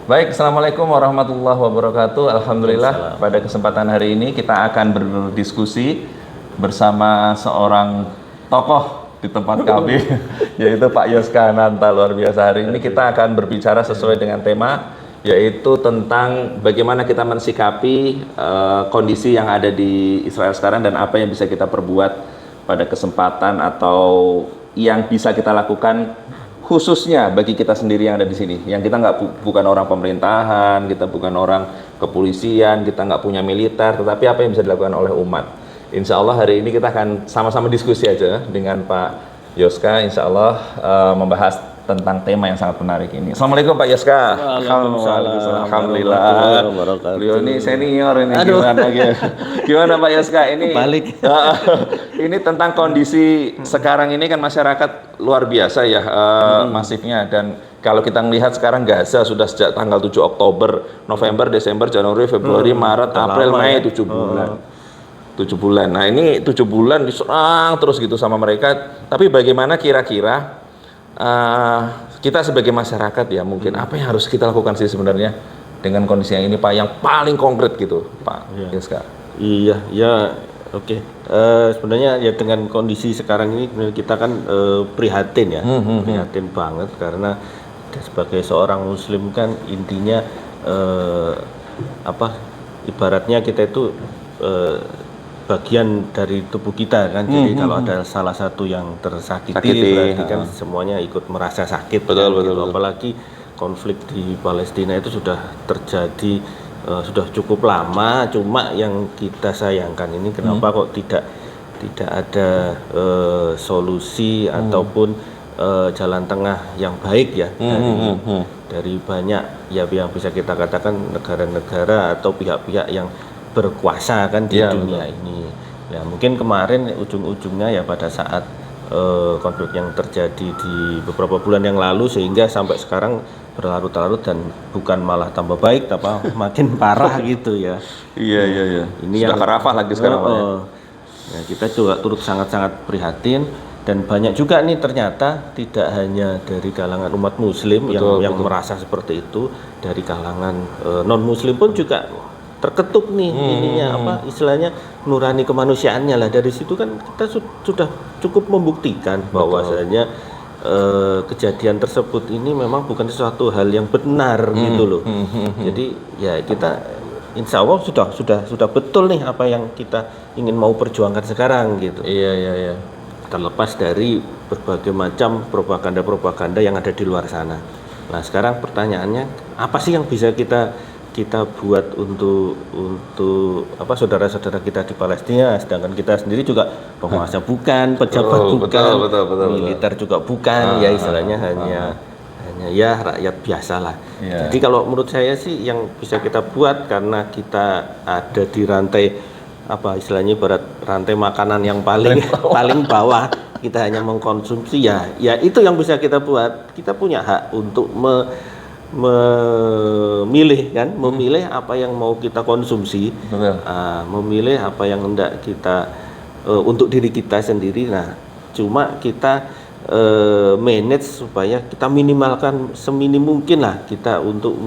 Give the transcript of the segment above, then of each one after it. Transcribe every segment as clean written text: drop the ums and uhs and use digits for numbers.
Baik, Assalamualaikum warahmatullahi wabarakatuh. Alhamdulillah, pada kesempatan hari ini kita akan berdiskusi bersama seorang tokoh di tempat kami, yaitu Pak Yoska Ananta. Luar biasa, hari ini kita akan berbicara sesuai dengan tema, yaitu tentang bagaimana kita mensikapi kondisi yang ada di Israel sekarang dan apa yang bisa kita perbuat pada kesempatan atau yang bisa kita lakukan khususnya bagi kita sendiri yang ada di sini, yang kita bukan orang pemerintahan, kita bukan orang kepolisian, kita nggak punya militer, tetapi apa yang bisa dilakukan oleh umat. Insya Allah hari ini kita akan sama-sama diskusi aja dengan Pak Yoska, insya Allah membahas tentang tema yang sangat menarik ini. Assalamualaikum Pak Yoska. Alhamdulillah. Beliau ini senior ini. Gimana Pak Yoska ini? Balik. Ini tentang kondisi sekarang ini kan masyarakat luar biasa ya masifnya, dan kalau kita melihat sekarang Gaza sudah sejak tanggal 7 Oktober, November, Desember, Januari, Februari, Maret, April, Mei, 7 bulan. 7 bulan. Nah, ini 7 bulan diserang terus gitu sama mereka. Tapi bagaimana kira-kira kita sebagai masyarakat ya mungkin apa yang harus kita lakukan sih sebenarnya dengan kondisi yang ini Pak, yang paling konkret gitu Pak Yoska? Iya, ya oke. Sebenarnya ya dengan kondisi sekarang ini kita kan prihatin ya, prihatin banget karena sebagai seorang Muslim kan intinya ibaratnya kita itu bagian dari tubuh kita kan, jadi kalau ada salah satu yang tersakiti berarti kan semuanya ikut merasa sakit. Betul. Apalagi konflik di Palestina itu sudah terjadi sudah cukup lama, cuma yang kita sayangkan ini kenapa kok tidak ada solusi ataupun jalan tengah yang baik ya dari banyak ya yang bisa kita katakan negara-negara atau pihak-pihak yang berkuasa kan di dunia ini. Ya mungkin kemarin ujung-ujungnya ya pada saat konflik yang terjadi di beberapa bulan yang lalu sehingga sampai sekarang berlarut-larut dan bukan malah tambah baik tapi makin parah gitu ya. Iya. Ini sudah yang kerafah lagi sekarang Pak. Ya, kita juga turut sangat-sangat prihatin dan banyak juga nih ternyata tidak hanya dari kalangan umat Muslim yang merasa seperti itu, dari kalangan non Muslim pun juga terketuk nih ininya istilahnya nurani kemanusiaannya lah. Dari situ kan kita sudah cukup membuktikan bahwasanya kejadian tersebut ini memang bukan sesuatu hal yang benar gitu loh. Jadi ya kita insya Allah sudah betul nih apa yang kita ingin mau perjuangkan sekarang gitu. Iya. Terlepas dari berbagai macam propaganda yang ada di luar sana. Nah sekarang pertanyaannya apa sih yang bisa kita buat untuk saudara-saudara kita di Palestina, sedangkan kita sendiri juga penguasa bukan, pejabat bukan, betul. militer juga bukan, ya istilahnya hanya ya rakyat biasa lah. Jadi kalau menurut saya sih yang bisa kita buat, karena kita ada di rantai istilahnya ibarat rantai makanan yang paling bawah, kita hanya mengkonsumsi ya itu yang bisa kita buat. Kita punya hak untuk memilih apa yang mau kita konsumsi, memilih apa yang hendak kita untuk diri kita sendiri. Nah, cuma kita manage supaya kita minimalkan seminim mungkin lah kita untuk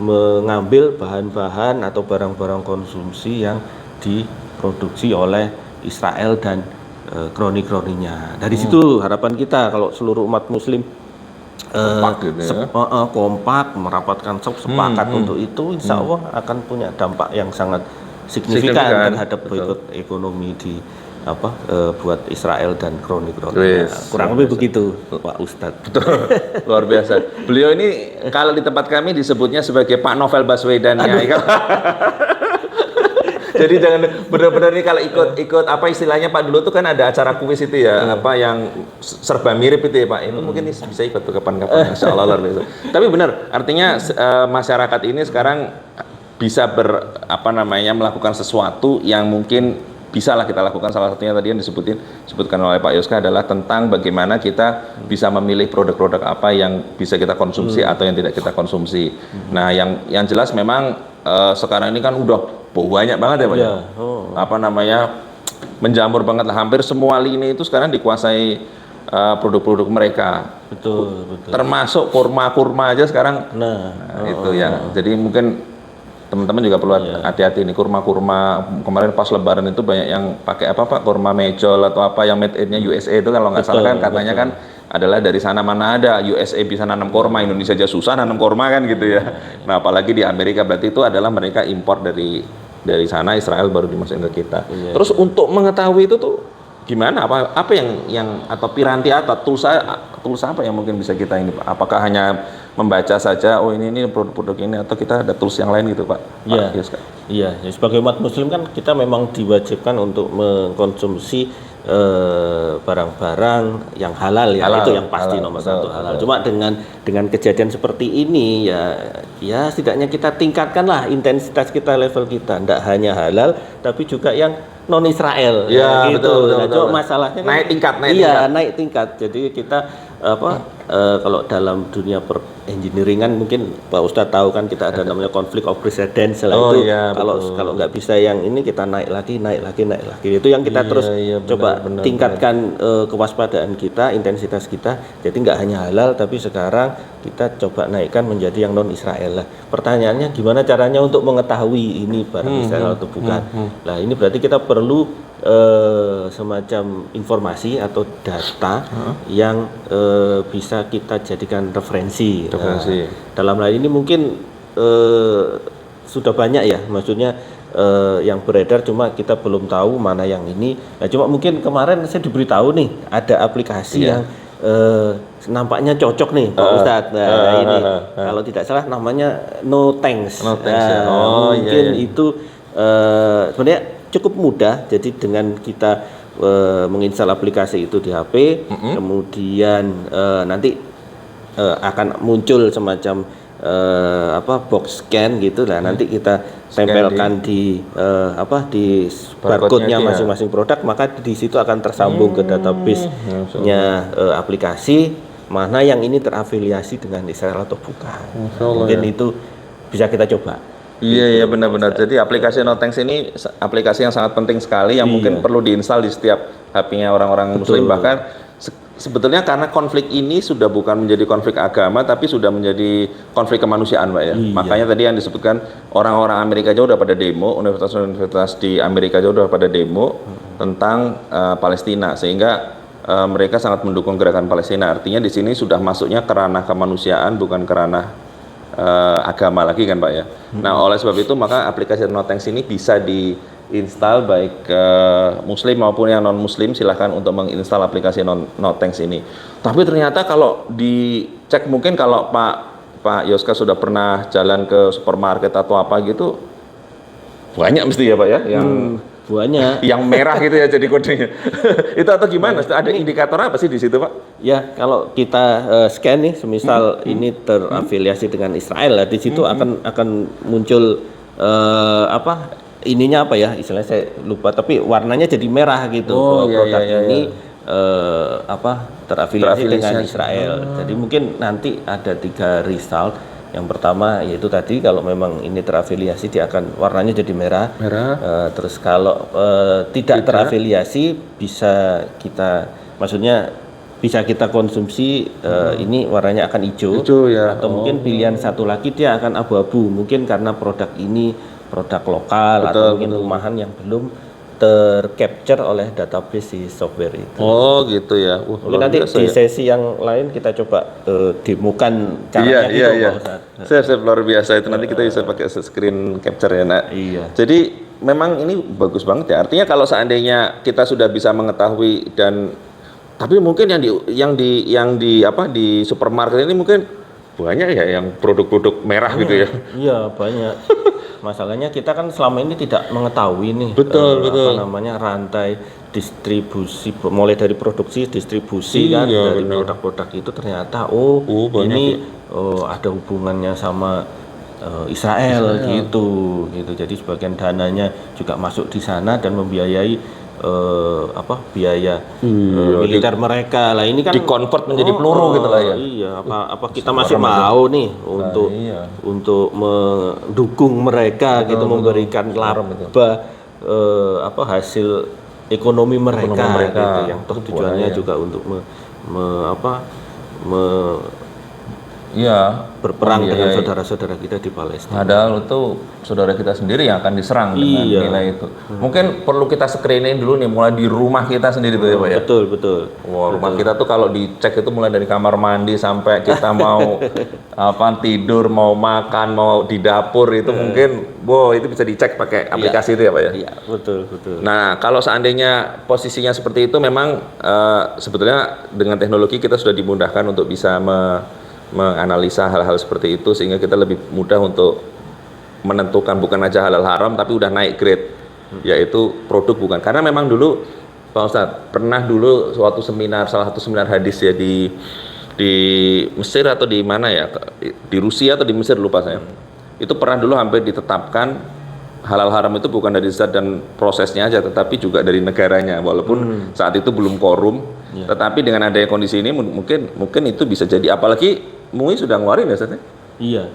mengambil bahan-bahan atau barang-barang konsumsi yang diproduksi oleh Israel dan kroni-kroninya. Dari situ harapan kita kalau seluruh umat Muslim kompak merapatkan sepakat untuk itu, insya Allah akan punya dampak yang sangat signifikan terhadap boikot ekonomi di buat Israel dan kroni-kroni. Kurang lebih begitu Pak Ustadz. Betul. Luar biasa. Beliau ini kalau di tempat kami disebutnya sebagai Pak Novel Baswedan ya. Jadi jangan benar-benar nih kalau ikut apa istilahnya Pak, dulu tuh kan ada acara kuis itu ya, apa yang serba mirip itu ya Pak. Ini mungkin bisa ikut tuh kapan-kapan, insya Allah luar biasa. Tapi benar, artinya masyarakat ini sekarang bisa melakukan sesuatu yang mungkin bisa lah kita lakukan. Salah satunya tadi yang disebutkan oleh Pak Yoska adalah tentang bagaimana kita bisa memilih produk-produk apa yang bisa kita konsumsi atau yang tidak kita konsumsi. Nah, yang jelas memang sekarang ini kan udah banyak banget ya Pak ya. Menjamur banget lah, hampir semua lini itu sekarang dikuasai produk-produk mereka. Betul. Termasuk kurma aja sekarang. Nah, Itu ya. Jadi mungkin teman-teman juga perlu hati-hati nih, kurma kemarin pas Lebaran itu banyak yang pakai apa Pak, kurma mejol atau apa yang made in-nya USA itu kalau nggak salah kan katanya kan adalah dari sana, mana ada USA bisa nanam kurma, Indonesia aja susah nanam kurma kan gitu ya. Nah apalagi di Amerika, berarti itu adalah mereka impor dari sana, Israel baru dimasukin ke kita. Terus untuk mengetahui itu tuh gimana, apa yang atau piranti atau tools apa yang mungkin bisa kita ini Pak? Apakah hanya membaca saja, oh ini produk-produk ini, atau kita ada tools yang lain gitu Pak? Iya, ya, sebagai umat muslim kan kita memang diwajibkan untuk mengkonsumsi barang-barang yang halal ya, itu yang pasti nomor satu halal. Cuma dengan kejadian seperti ini ya setidaknya kita tingkatkanlah intensitas kita, level kita, tidak hanya halal tapi juga yang non Israel ya, gitu. Betul. Masalahnya naik tingkat. Naik tingkat. Jadi kita kalau dalam dunia engineeringan mungkin Pak Ustadz tahu kan kita ada namanya konflik of precedence kalau nggak bisa yang ini kita naik lagi itu yang kita terus coba tingkatkan kewaspadaan kita, intensitas kita. Jadi nggak hanya halal tapi sekarang kita coba naikkan menjadi yang non Israel lah. Pertanyaannya gimana caranya untuk mengetahui ini barang Israel atau bukan? Nah ini berarti kita perlu semacam informasi atau data yang bisa kita jadikan referensi. Dalam hal ini mungkin sudah banyak ya, maksudnya yang beredar, cuma kita belum tahu mana yang ini. Nah, cuma mungkin kemarin saya diberitahu nih ada aplikasi yang nampaknya cocok nih Pak Ustadz. Ini kalau tidak salah namanya No Thanks. Mungkin itu sebenarnya cukup mudah. Jadi dengan kita menginstal aplikasi itu di HP, kemudian nanti akan muncul semacam box scan gitu lah. Nanti kita tempelkan di barcode-nya masing-masing produk, maka di situ akan tersambung ke database-nya aplikasi mana yang ini terafiliasi dengan Israel atau bukan. Mungkin itu bisa kita coba. Iya benar-benar. Jadi aplikasi No Thanks ini aplikasi yang sangat penting sekali yang mungkin perlu diinstal di setiap HP-nya orang-orang Muslim. Bahkan sebetulnya karena konflik ini sudah bukan menjadi konflik agama tapi sudah menjadi konflik kemanusiaan Pak ya. Makanya tadi yang disebutkan orang-orang Amerika aja udah pada demo, universitas di Amerika aja udah pada demo tentang Palestina, sehingga mereka sangat mendukung gerakan Palestina. Artinya di sini sudah masuknya ke ranah kemanusiaan, bukan ke ranah agama lagi kan Pak ya. Nah oleh sebab itu maka aplikasi No Thanks ini bisa diinstal baik Muslim maupun yang non Muslim, silahkan untuk menginstal aplikasi No Thanks ini. Tapi ternyata kalau dicek, mungkin kalau Pak Yoska sudah pernah jalan ke supermarket atau apa gitu, banyak mesti ya Pak ya yang banyak yang merah gitu ya jadi kodenya. Itu atau gimana? Ada indikator apa sih di situ Pak? Ya kalau kita scan nih, semisal ini terafiliasi dengan Israel, di situ akan muncul ininya apa ya? Istilahnya saya lupa, tapi warnanya jadi merah gitu. Produk ini terafiliasi dengan Israel. Jadi mungkin nanti ada 3 result. Yang pertama yaitu tadi kalau memang ini terafiliasi dia akan warnanya jadi merah. Terus kalau tidak terafiliasi bisa kita konsumsi, ini warnanya akan hijau ya. Atau mungkin pilihan satu lagi dia akan abu-abu, mungkin karena produk ini produk lokal atau mungkin rumahan yang belum tercapture oleh database si software itu. Oh gitu ya. Mungkin nanti di sesi yang lain kita coba demokan caranya Pak Ustadz. Saya luar biasa itu, nanti kita bisa pakai screen capture ya nak. Jadi memang ini bagus banget ya. Artinya kalau seandainya kita sudah bisa mengetahui tapi mungkin yang di supermarket ini mungkin banyak ya yang produk-produk merah gitu ya. Iya banyak. Masalahnya kita kan selama ini tidak mengetahui nih rantai distribusi, mulai dari produksi, distribusi dari produk-produk itu ternyata ini ada hubungannya sama Israel gitu. Jadi sebagian dananya juga masuk di sana dan membiayai biaya militer mereka lah. Ini kan dikonvert menjadi peluru gitu lah ya. Iya, apa kita masih mau nih untuk mendukung mereka gitu, memberikan laba hasil ekonomi mereka gitu, yang tujuannya juga untuk Iya. berperang dengan saudara-saudara kita di Palestina. Padahal itu saudara kita sendiri yang akan diserang dengan nilai itu. Mungkin perlu kita screening dulu nih, mulai di rumah kita sendiri tuh ya Pak ya. Betul. Wah, rumah kita tuh kalau dicek itu mulai dari kamar mandi sampai kita mau tidur, mau makan, mau di dapur itu mungkin, itu bisa dicek pakai aplikasi itu ya Pak ya. Iya, betul. Nah, kalau seandainya posisinya seperti itu, memang sebetulnya dengan teknologi kita sudah dimudahkan untuk bisa menganalisa hal-hal seperti itu, sehingga kita lebih mudah untuk menentukan bukan aja halal haram tapi udah naik grade, yaitu produk bukan. Karena memang dulu Pak Ustadz pernah dulu suatu seminar, salah satu seminar hadis ya di Mesir atau di mana ya, di Rusia atau di Mesir lupa saya. Itu pernah dulu hampir ditetapkan halal haram itu bukan dari zat dan prosesnya aja, tetapi juga dari negaranya, walaupun saat itu belum korum. Tetapi dengan adanya kondisi ini mungkin itu bisa jadi, apalagi MUI sudah ngeluarin ya Ustaz? Iya.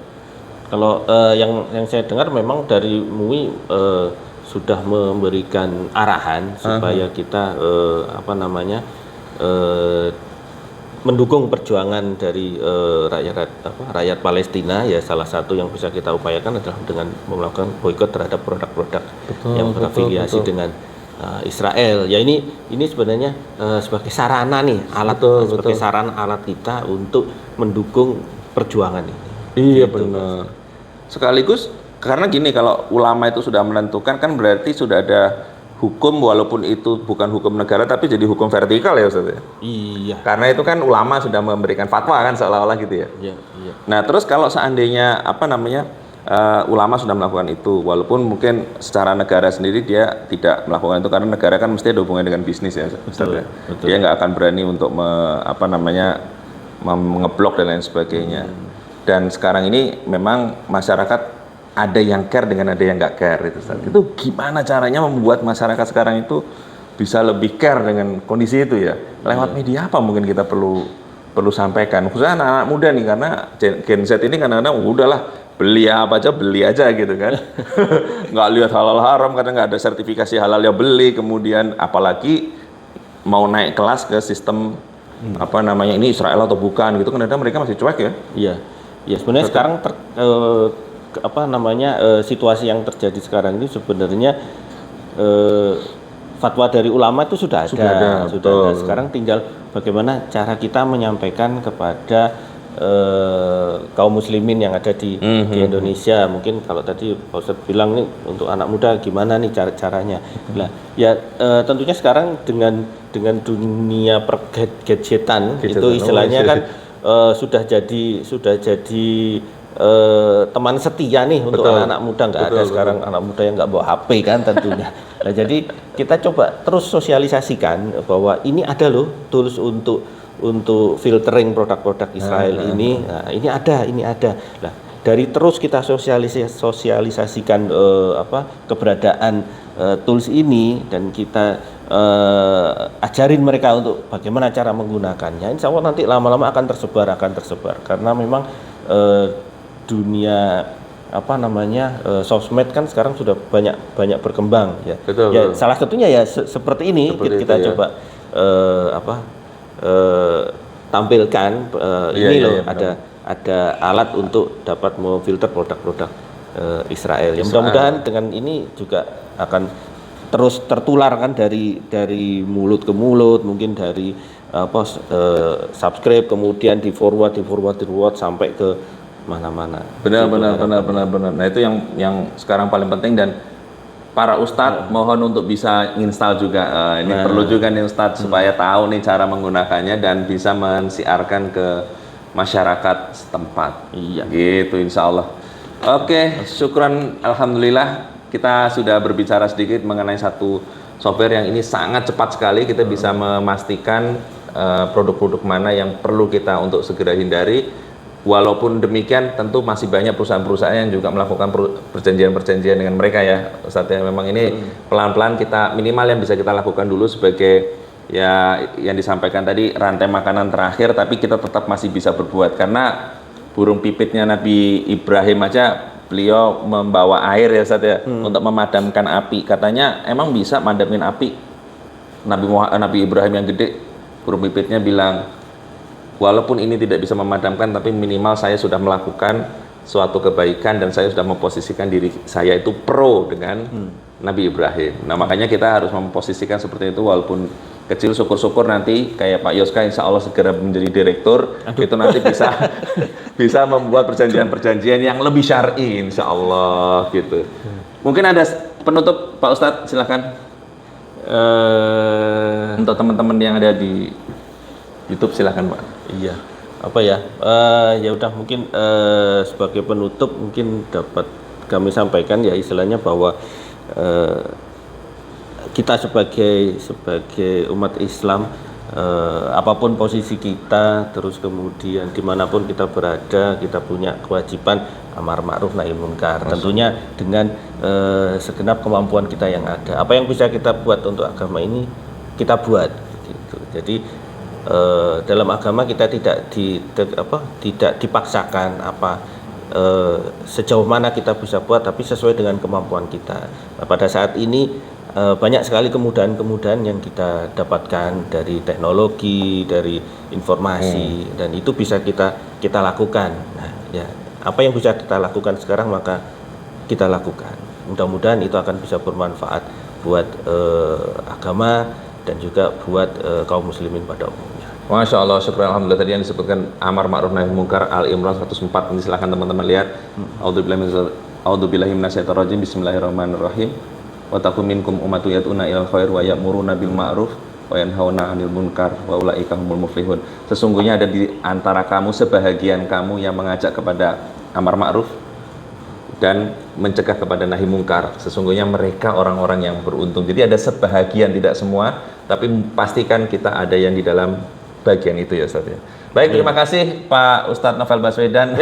Kalau yang saya dengar memang dari MUI sudah memberikan arahan supaya kita mendukung perjuangan dari rakyat Palestina. Ya, salah satu yang bisa kita upayakan adalah dengan melakukan boikot terhadap produk-produk yang berafiliasi dengan Israel. Ya, ini sebenarnya sebagai sarana nih, sebagai sarana alat kita untuk mendukung perjuangan ini. Iya, gitu. Benar. Sekaligus karena gini, kalau ulama itu sudah menentukan kan berarti sudah ada hukum, walaupun itu bukan hukum negara tapi jadi hukum vertikal ya Ustaz ya? Iya. Karena itu kan ulama sudah memberikan fatwa kan seolah-olah gitu ya. Iya. Nah, terus kalau seandainya ulama sudah melakukan itu, walaupun mungkin secara negara sendiri dia tidak melakukan itu karena negara kan mesti ada hubungannya dengan bisnis ya Ustaz ya. Dia nggak akan berani untuk mengeblok dan lain sebagainya. Dan sekarang ini memang masyarakat ada yang care dengan ada yang nggak care itu Ustaz. Itu gimana caranya membuat masyarakat sekarang itu bisa lebih care dengan kondisi itu ya? Lewat media apa mungkin kita perlu sampaikan, khususnya anak-anak muda nih, karena Gen Z ini kadang-kadang udahlah beli apa aja beli aja gitu kan. Nggak lihat halal haram, kadang nggak ada sertifikasi halal ya beli, kemudian apalagi mau naik kelas ke sistem ini Israel atau bukan gitu, kadang-kadang mereka masih cuek ya. Iya sebenarnya sekarang situasi yang terjadi sekarang ini sebenarnya fatwa dari ulama itu sudah ada. Sekarang tinggal bagaimana cara kita menyampaikan kepada kaum muslimin yang ada di Indonesia. Mungkin kalau tadi Pak Ustadz bilang nih untuk anak muda gimana nih caranya. Nah, ya tentunya sekarang dengan dunia gadgetan itu istilahnya kan sudah jadi teman setia nih untuk anak muda. Nggak ada sekarang anak muda yang nggak bawa HP kan tentunya. Nah, jadi kita coba terus sosialisasikan bahwa ini ada loh tools untuk filtering produk-produk Israel ini. Nah, ini ada. Nah, dari terus kita sosialisasikan keberadaan tools ini dan kita ajarin mereka untuk bagaimana cara menggunakannya. Insya Allah nanti lama-lama akan tersebar karena memang dunia sosmed kan sekarang sudah banyak berkembang ya. Betul. Salah satunya ya seperti ini kita coba tampilkan ada alat untuk dapat memfilter produk-produk Israel. Ya, mudah-mudahan dengan ini juga akan terus tertular kan dari mulut ke mulut, mungkin dari subscribe kemudian di forward sampai ke mana-mana. Benar. Nah, itu yang sekarang paling penting, dan para ustadz mohon untuk bisa install juga. Ini perlu juga nih ustadz supaya tahu nih cara menggunakannya dan bisa mensiarkan ke masyarakat setempat. Iya. Gitu insya Allah. Oke, syukran, alhamdulillah kita sudah berbicara sedikit mengenai satu software yang ini sangat cepat sekali. Kita bisa memastikan produk-produk mana yang perlu kita untuk segera hindari. Walaupun demikian tentu masih banyak perusahaan-perusahaan yang juga melakukan perjanjian-perjanjian dengan mereka ya Ustadz ya. Memang ini pelan-pelan kita minimal yang bisa kita lakukan dulu sebagai ya yang disampaikan tadi rantai makanan terakhir, tapi kita tetap masih bisa berbuat. Karena burung pipitnya Nabi Ibrahim aja beliau membawa air ya Ustadz ya untuk memadamkan api. Katanya emang bisa madamin api. Nabi Ibrahim yang gede, burung pipitnya bilang walaupun ini tidak bisa memadamkan, tapi minimal saya sudah melakukan suatu kebaikan dan saya sudah memposisikan diri saya itu pro dengan Nabi Ibrahim. Nah makanya kita harus memposisikan seperti itu, walaupun kecil, syukur-syukur nanti kayak Pak Yoska insya Allah segera menjadi direktur. Itu nanti bisa bisa membuat perjanjian-perjanjian yang lebih syar'i insya Allah gitu. Mungkin ada penutup Pak Ustadz, silakan. Untuk teman-teman yang ada di YouTube silakan Pak. Iya, apa ya? Ya udah mungkin sebagai penutup mungkin dapat kami sampaikan ya istilahnya bahwa kita sebagai umat Islam, apapun posisi kita, terus kemudian dimanapun kita berada, kita punya kewajiban amar ma'ruf nahi munkar. Tentunya dengan segenap kemampuan kita yang ada. Apa yang bisa kita buat untuk agama ini kita buat. Gitu. Jadi dalam agama kita tidak dipaksakan sejauh mana kita bisa buat, tapi sesuai dengan kemampuan kita. Nah, pada saat ini banyak sekali kemudahan-kemudahan yang kita dapatkan dari teknologi, dari informasi, dan itu bisa kita lakukan. Nah, ya apa yang bisa kita lakukan sekarang maka kita lakukan. Mudah-mudahan itu akan bisa bermanfaat buat agama dan juga buat kaum muslimin pada umumnya. Masya Allah, syukur alhamdulillah. Tadi yang disebutkan amar ma'ruf nahi munkar Al-Imran 104, ini silahkan teman-teman lihat. A'udzubillahi minasyaitonir rajim. Bismillahirrahmanirrahim. Wa takum minkum ummatun yad'una ilal khair wa ya'muruna bil ma'ruf wa yanhauna 'anil munkar wa ulaika humul muflihun. Sesungguhnya ada di antara kamu sebahagian kamu yang mengajak kepada amar ma'ruf dan mencegah kepada nahi mungkar. Sesungguhnya mereka orang-orang yang beruntung. Jadi ada sebahagian, tidak semua, tapi pastikan kita ada yang di dalam bagian itu ya Ustaz ya. Baik, terima kasih Pak Ustadz Novel Baswedan,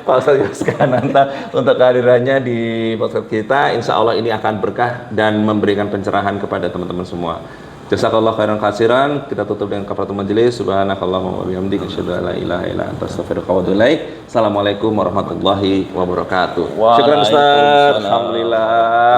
Pak Ustadz Yuskananta untuk kehadirannya di podcast kita. Insya Allah ini akan berkah dan memberikan pencerahan kepada teman-teman semua. Jazakallahu khairan katsiran. Kita tutup dengan kafaratul majelis. Subhanakallahumma wa bihamdika asyhadu an la ilaha illa anta astaghfiruka wa atubu ilaik. Assalamualaikum warahmatullahi wabarakatuh. Syukran Ustaz. Alhamdulillah.